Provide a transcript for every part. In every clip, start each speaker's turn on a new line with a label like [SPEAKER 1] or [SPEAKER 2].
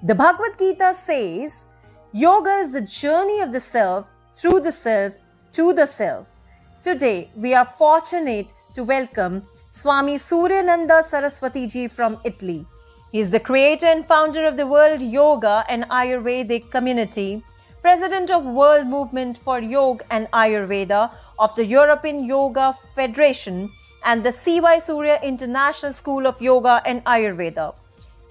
[SPEAKER 1] The Bhagavad Gita says, yoga is the journey of the self, through the self, to the self. Today, we are fortunate to welcome Swami Suryananada Saraswati ji from Italy. He is the creator and founder of the World Yoga and Ayurvedic Community, President of World Movement for Yoga and Ayurveda of the European Yoga Federation and the C.Y. Surya International School of Yoga and Ayurveda,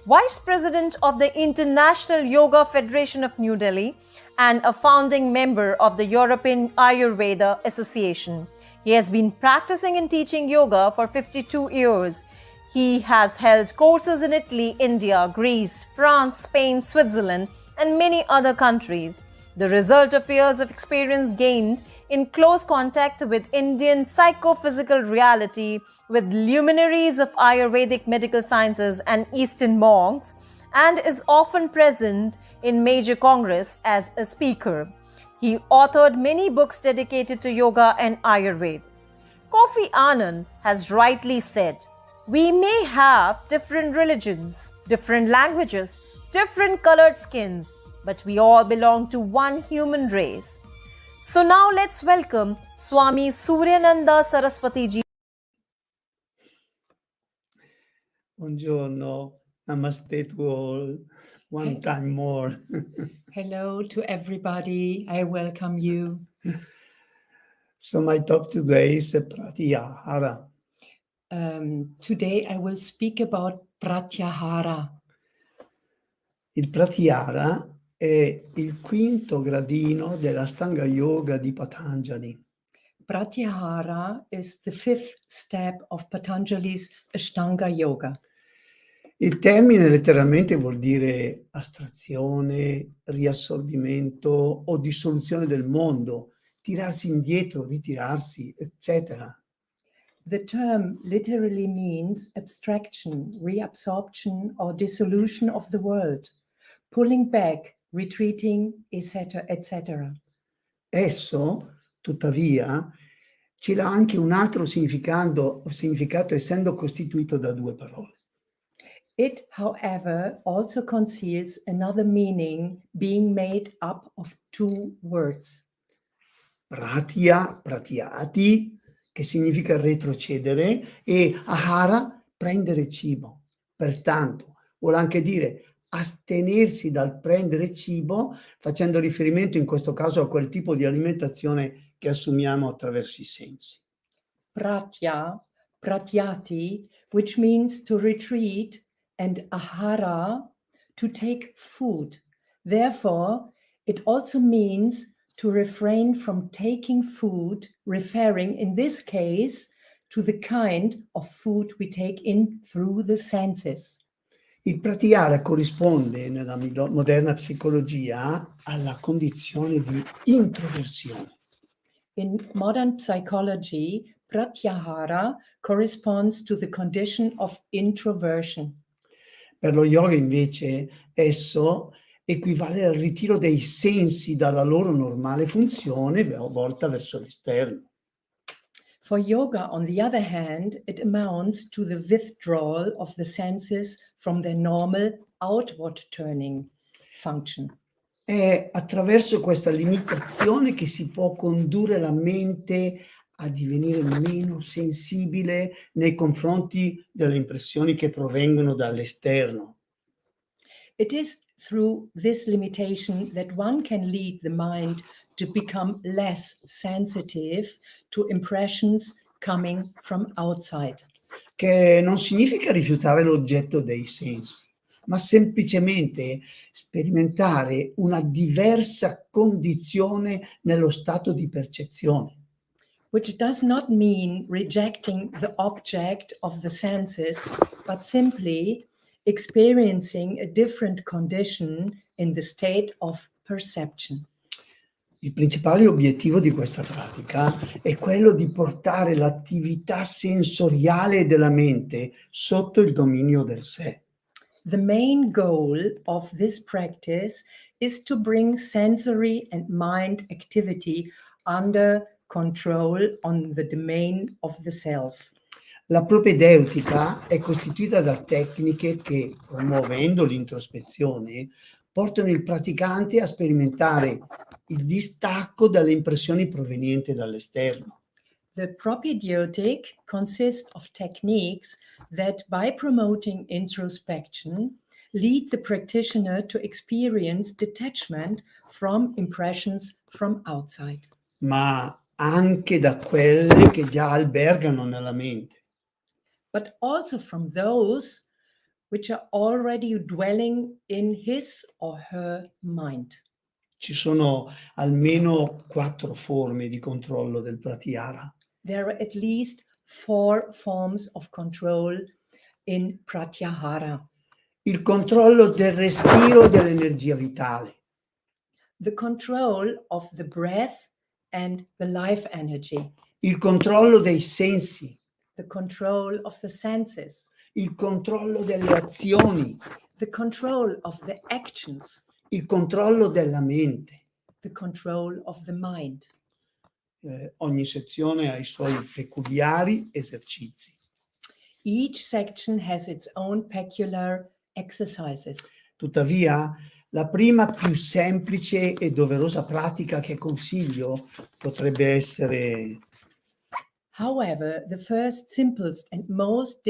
[SPEAKER 1] Vice President of the International Yoga Federation of New Delhi, and a founding member of the European Ayurveda Association. He has been practicing and teaching yoga for 52 years. He has held courses in Italy, India, Greece, France, Spain, Switzerland, and many other countries. The result of years of experience gained in close contact with Indian psychophysical reality, with luminaries of Ayurvedic medical sciences and Eastern monks, and is often present in major congress as a speaker. He authored many books dedicated to yoga and Ayurveda. Kofi Annan has rightly said, "We may have different religions, different languages, different colored skins, but we all belong to one human race." So now let's welcome Swami Suryananada Saraswati ji.
[SPEAKER 2] Buongiorno, namaste to all, one time more.
[SPEAKER 3] Hello to everybody, I welcome you.
[SPEAKER 2] So my talk today is Pratyahara.
[SPEAKER 3] Today I will speak about Pratyahara.
[SPEAKER 2] Il Pratyahara è il quinto gradino dell'Ashtanga Yoga di Patanjali.
[SPEAKER 3] Pratyahara is the fifth step of Patanjali's Ashtanga Yoga.
[SPEAKER 2] Il termine letteralmente vuol dire astrazione, riassorbimento o dissoluzione del mondo, tirarsi indietro, ritirarsi, eccetera.
[SPEAKER 3] The term literally means abstraction, reabsorption, or dissolution of the world, pulling back, retreating, etc., etc.
[SPEAKER 2] Esso, tuttavia, ce l'ha anche un altro significato essendo costituito da due parole.
[SPEAKER 3] It, however, also conceals another meaning being made up of two words.
[SPEAKER 2] Pratya, pratyati, che significa retrocedere, e ahara, prendere cibo. Pertanto, vuole anche dire astenersi dal prendere cibo, facendo riferimento in questo caso a quel tipo di alimentazione che assumiamo attraverso i sensi.
[SPEAKER 3] Pratya, pratyati, which means to retreat, and ahara, to take food. Therefore, it also means to refrain from taking food, referring in this case to the kind of food we take in through the senses.
[SPEAKER 2] Il pratyahara corrisponde nella moderna psicologia alla condizione di introversione.
[SPEAKER 3] In modern psychology, pratyahara corresponds to the condition of introversion.
[SPEAKER 2] Per lo yoga invece esso equivale al ritiro dei sensi dalla loro normale funzione volta verso l'esterno.
[SPEAKER 3] For yoga, on the other hand, it amounts to the withdrawal of the senses from their normal outward turning function.
[SPEAKER 2] È attraverso questa limitazione che si può condurre la mente a divenire meno sensibile nei confronti delle impressioni che provengono dall'esterno.
[SPEAKER 3] It is through this limitation that one can lead the mind to become less sensitive to impressions coming from outside.
[SPEAKER 2] Che non significa rifiutare l'oggetto dei sensi, ma semplicemente sperimentare una diversa condizione nello stato di percezione.
[SPEAKER 3] Which does not mean rejecting the object of the senses, but simply experiencing a different condition in the state of perception.
[SPEAKER 2] Il principale obiettivo di questa pratica è quello di portare l'attività sensoriale della mente sotto il dominio del sé.
[SPEAKER 3] The main goal of this practice is to bring sensory and mind activity under control on the domain of the self.
[SPEAKER 2] La propedeutica è costituita da tecniche che, promuovendo l'introspezione, portano il praticante a sperimentare il distacco dalle impressioni provenienti dall'esterno.
[SPEAKER 3] The propedeutic consists of techniques that, by promoting introspection, lead the practitioner to experience detachment from impressions from outside,
[SPEAKER 2] Ma anche da quelle che già albergano nella mente.
[SPEAKER 3] but also from those which are already dwelling in his or her mind.
[SPEAKER 2] Ci sono almeno 4 forme di controllo del Pratyahara.
[SPEAKER 3] There are at least 4 forms of control in Pratyahara.
[SPEAKER 2] Il controllo del respiro e dell'energia vitale,
[SPEAKER 3] The control of the breath and the life energy,
[SPEAKER 2] il controllo dei sensi,
[SPEAKER 3] the control of the senses,
[SPEAKER 2] il controllo delle azioni,
[SPEAKER 3] the control of the actions,
[SPEAKER 2] il controllo della mente.
[SPEAKER 3] the control of the mind.
[SPEAKER 2] Ogni sezione ha i suoi peculiari esercizi.
[SPEAKER 3] Each section has its own peculiar exercises.
[SPEAKER 2] Tuttavia, la prima più semplice e doverosa pratica che consiglio potrebbe essere
[SPEAKER 3] However, the first, simplest, and most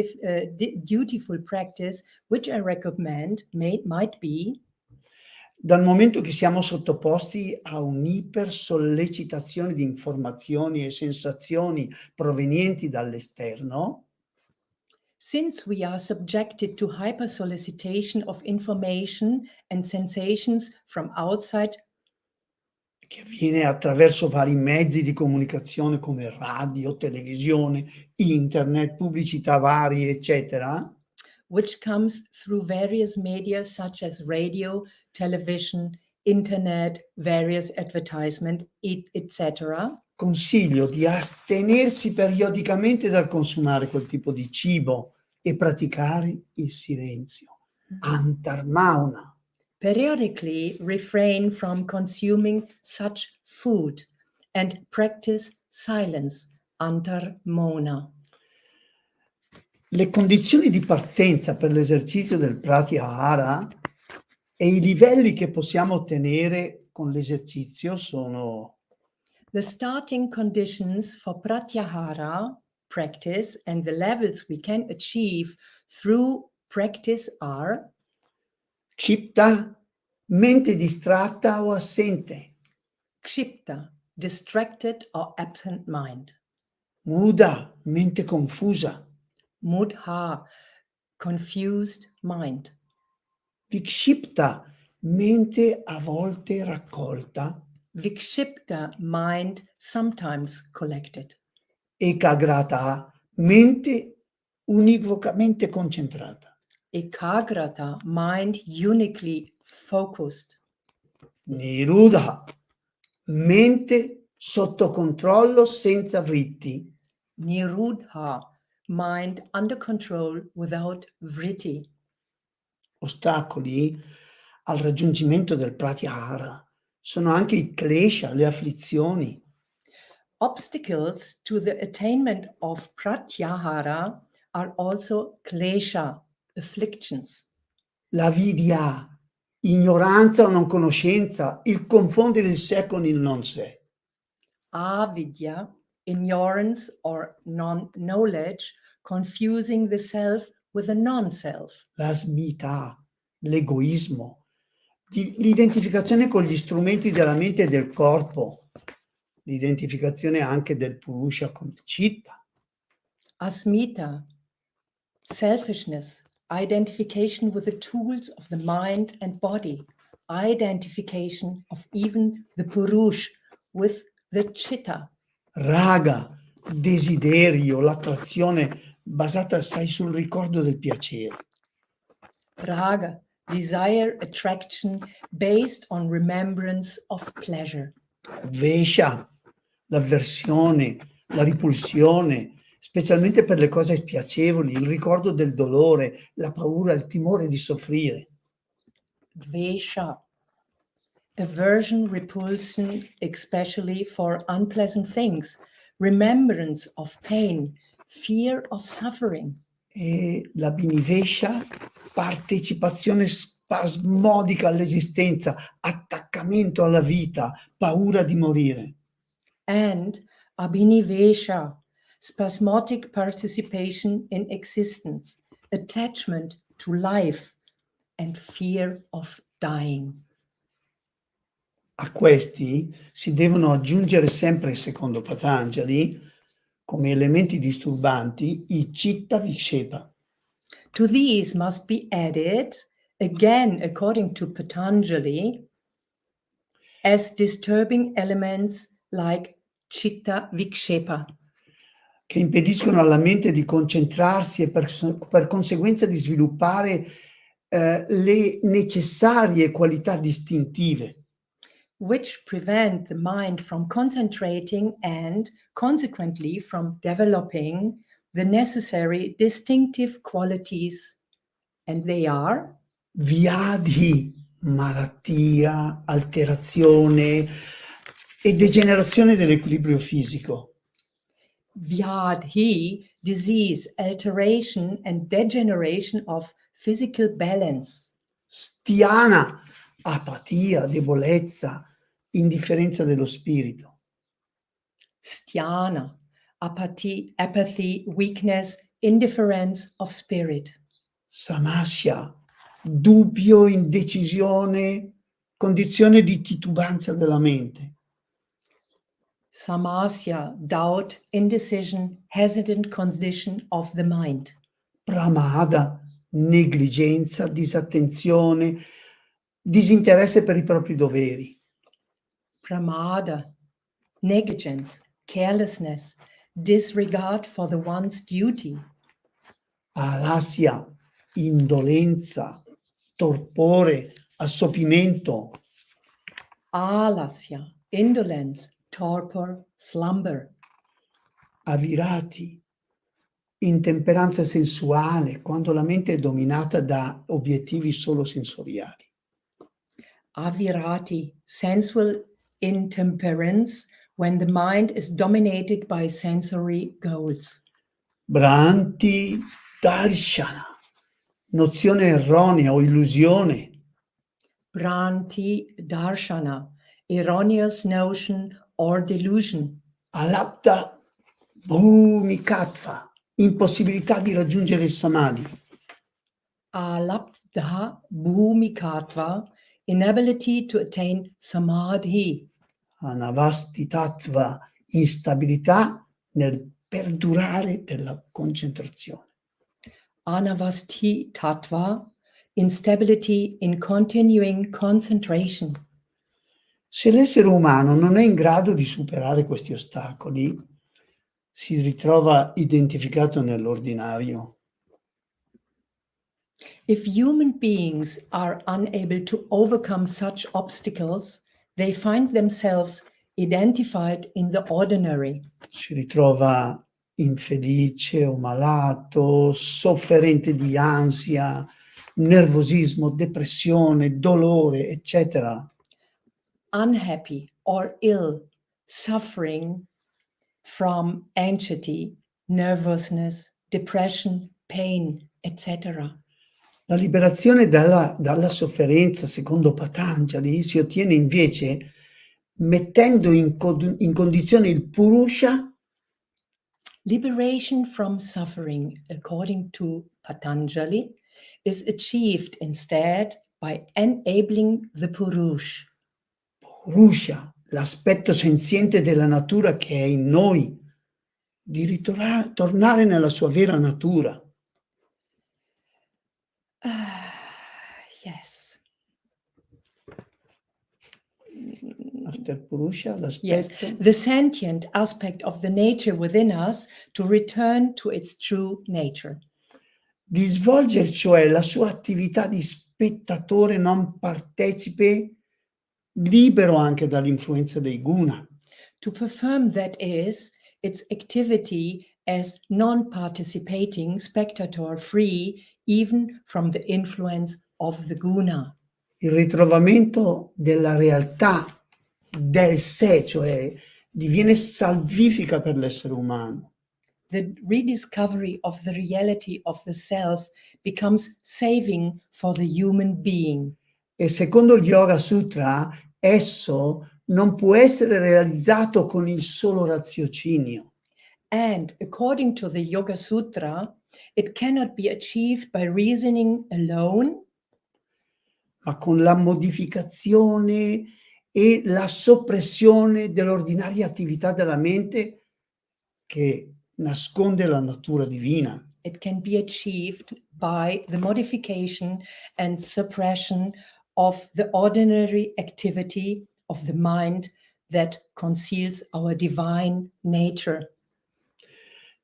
[SPEAKER 3] dutiful practice which I recommend might be,
[SPEAKER 2] dal momento che siamo sottoposti a un'ipersollecitazione di informazioni e sensazioni provenienti dall'esterno,
[SPEAKER 3] since we are subjected to hypersolicitation of information and sensations from outside,
[SPEAKER 2] che avviene attraverso vari mezzi di comunicazione come radio, televisione, internet, pubblicità varie, eccetera,
[SPEAKER 3] which comes through various media such as radio, television, internet, various advertisement, etc.
[SPEAKER 2] consiglio di astenersi periodicamente dal consumare quel tipo di cibo e praticare il silenzio. Antarmauna.
[SPEAKER 3] Periodically refrain from consuming such food and practice silence, antarmona.
[SPEAKER 2] Le condizioni di partenza per l'esercizio del Pratyahara e i livelli che possiamo ottenere con l'esercizio sono
[SPEAKER 3] The starting conditions for Pratyahara practice and the levels we can achieve through practice are
[SPEAKER 2] Kshipta, mente distratta o assente,
[SPEAKER 3] Kshipta, distracted or absent mind,
[SPEAKER 2] Muda, mente confusa,
[SPEAKER 3] Mudha, confused mind,
[SPEAKER 2] Vikshipta, mente a volte raccolta,
[SPEAKER 3] Vikshipta, mind sometimes collected,
[SPEAKER 2] Ekagrata, mente univocamente concentrata,
[SPEAKER 3] Ekagrata, mind uniquely focused,
[SPEAKER 2] Niruddha, mente sotto controllo senza vritti,
[SPEAKER 3] Niruddha, mind under control without vritti.
[SPEAKER 2] ostacoli al raggiungimento del Pratyahara sono anche i klesha, le afflizioni,
[SPEAKER 3] Obstacles to the attainment of Pratyahara are also klesha, afflictions,
[SPEAKER 2] l'avidya, ignoranza o non conoscenza, il confondere il sé con il non sé,
[SPEAKER 3] avidya, ignorance or non-knowledge, confusing the self with a non-self,
[SPEAKER 2] la smita, l'egoismo, l'identificazione con gli strumenti della mente e del corpo, l'identificazione anche del Purusha con il Citta,
[SPEAKER 3] asmita, selfishness, identification with the tools of the mind and body, identification of even the Purush with the Chitta,
[SPEAKER 2] raga, desiderio, l'attrazione basata, sai, sul ricordo del piacere,
[SPEAKER 3] raga, desire, attraction based on remembrance of pleasure,
[SPEAKER 2] vesha, l'avversione, la ripulsione, specialmente per le cose spiacevoli, il ricordo del dolore, la paura, il timore di soffrire.
[SPEAKER 3] dvesha, aversion, repulsion, especially for unpleasant things, remembrance of pain, fear of suffering.
[SPEAKER 2] E la binivesha, partecipazione spasmodica all'esistenza, attaccamento alla vita, paura di morire.
[SPEAKER 3] And abhinivesha, spasmodic participation in existence, attachment to life, and fear of dying.
[SPEAKER 2] A questi si devono aggiungere sempre, secondo Patanjali, come elementi disturbanti, i citta vikshepa.
[SPEAKER 3] To these must be added, again according to Patanjali, as disturbing elements like chitta vikshepa,
[SPEAKER 2] che impediscono alla mente di concentrarsi e per conseguenza di sviluppare le necessarie qualità distintive.
[SPEAKER 3] which prevent the mind from concentrating and consequently from developing the necessary distinctive qualities. And they are
[SPEAKER 2] Vyadhi, malattia, alterazione e degenerazione dell'equilibrio fisico.
[SPEAKER 3] Vyadhi, disease, alteration, and degeneration of physical balance.
[SPEAKER 2] Stiana, apatia, debolezza, indifferenza dello spirito.
[SPEAKER 3] Sthana, apathy, weakness, indifference of spirit.
[SPEAKER 2] Samasya, dubbio, indecisione, condizione di titubanza della mente.
[SPEAKER 3] Samasya, doubt, indecision, hesitant condition of the mind.
[SPEAKER 2] Pramada, negligenza, disattenzione, disinteresse per i propri doveri.
[SPEAKER 3] Pramada, negligence, carelessness, disregard for the one's duty.
[SPEAKER 2] Alasya, indolenza, torpore, assopimento.
[SPEAKER 3] Alasya, indolence, torpor, slumber.
[SPEAKER 2] Avirati, intemperanza sensuale, quando la mente è dominata da obiettivi solo sensoriali.
[SPEAKER 3] Avirati, sensual intemperance, when the mind is dominated by sensory goals.
[SPEAKER 2] Bhranti darshana, nozione erronea o illusione.
[SPEAKER 3] Bhranti darshana, erroneous notion or delusion.
[SPEAKER 2] Alapta bhumikatva, impossibilità di raggiungere il samadhi.
[SPEAKER 3] Alapta bhumikatva, inability to attain samadhi.
[SPEAKER 2] Anavastitatva, instabilità nel perdurare della concentrazione.
[SPEAKER 3] Anavasti tattva, instability in continuing concentration.
[SPEAKER 2] Se l'essere umano non è in grado di superare questi ostacoli, si ritrova identificato nell'ordinario.
[SPEAKER 3] If human beings are unable to overcome such obstacles, they find themselves identified in the ordinary.
[SPEAKER 2] Si ritrova infelice o malato, sofferente di ansia, nervosismo, depressione, dolore, eccetera.
[SPEAKER 3] Unhappy or ill, suffering from anxiety, nervousness, depression, pain, etc.
[SPEAKER 2] La liberazione dalla sofferenza, secondo Patanjali, si ottiene invece mettendo in condizione il Purusha.
[SPEAKER 3] Liberation from suffering, according to Patanjali, is achieved instead by enabling the Purusha.
[SPEAKER 2] Purusha, l'aspetto senziente della natura che è in noi, di tornare nella sua vera natura.
[SPEAKER 3] Yes.
[SPEAKER 2] After Purusha,
[SPEAKER 3] Yes,
[SPEAKER 2] l'aspetto.
[SPEAKER 3] the sentient aspect of the nature within us to return to its true nature.
[SPEAKER 2] Di svolgere cioè la sua attività di spettatore non partecipe, libero anche dall'influenza dei guna.
[SPEAKER 3] To perform, that is, its activity as non-participating spectator free even from the influence of the guna.
[SPEAKER 2] Il ritrovamento della realtà del sé, cioè diviene salvifica per l'essere umano.
[SPEAKER 3] the rediscovery of the reality of the self becomes saving for the human being.
[SPEAKER 2] E secondo il Yoga Sutra, esso non può essere realizzato con il solo raziocinio,
[SPEAKER 3] And according to the Yoga Sutra, it cannot be achieved by reasoning alone,
[SPEAKER 2] ma con la modificazione e la soppressione dell'ordinaria attività della mente che nasconde la natura divina.
[SPEAKER 3] it can be achieved by the modification and suppression of the ordinary activity of the mind that conceals our divine nature.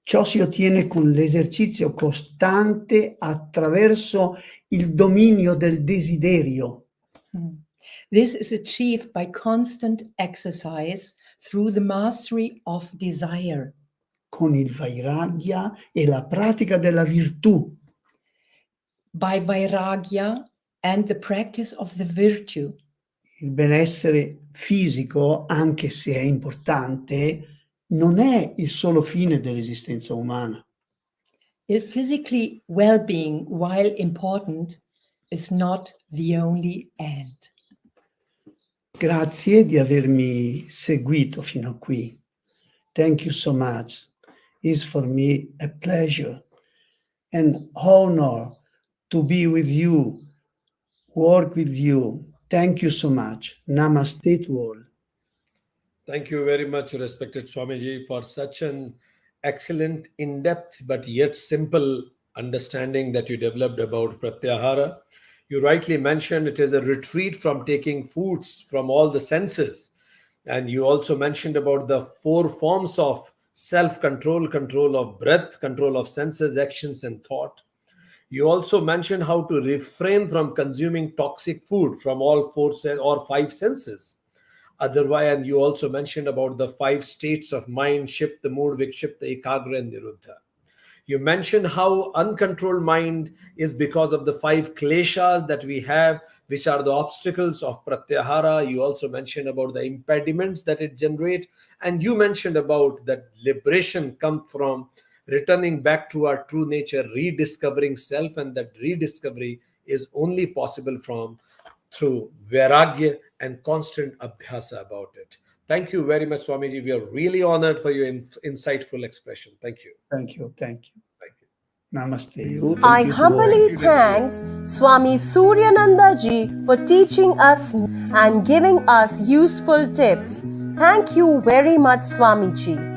[SPEAKER 2] Ciò si ottiene con l'esercizio costante attraverso il dominio del desiderio,
[SPEAKER 3] This is achieved by constant exercise through the mastery of desire,
[SPEAKER 2] con il vairagya e la pratica della virtù,
[SPEAKER 3] by vairagya and the practice of the virtue.
[SPEAKER 2] il benessere fisico, anche se è importante, non è il solo fine dell'esistenza umana.
[SPEAKER 3] Il physically well-being, while important, is not the only end.
[SPEAKER 2] Grazie di avermi seguito fino a qui. Thank you so much. It's for me a pleasure and honor to be with you, work with you. Thank you so much. Namaste to all.
[SPEAKER 4] Thank you very much, respected Swamiji, for such an excellent, in-depth, but yet simple understanding that you developed about Pratyahara. You rightly mentioned it is a retreat from taking foods from all the senses. And you also mentioned about the 4 forms of self-control, control of breath, control of senses, actions, and thought. You also mentioned how to refrain from consuming toxic food from all 4 or 5 senses. Otherwise, and you also mentioned about the 5 states of mind: Shipta, Mood, Vikshipta, Ekagra, and Niruddha. You mentioned how uncontrolled mind is because of the 5 kleshas that we have, which are the obstacles of Pratyahara. You also mentioned about the impediments that it generates. And you mentioned about that liberation comes from returning back to our true nature, rediscovering self, and that rediscovery is only possible through vairagya and constant abhyasa about it. Thank you very much, Swamiji. We are really honored for your insightful expression. Thank you.
[SPEAKER 2] Thank you. Thank you.
[SPEAKER 4] Thank you.
[SPEAKER 2] Namaste.
[SPEAKER 1] I
[SPEAKER 2] Thank you to all.
[SPEAKER 1] humbly thanks Swami Suryananada ji for teaching us and giving us useful tips. Thank you very much, Swamiji.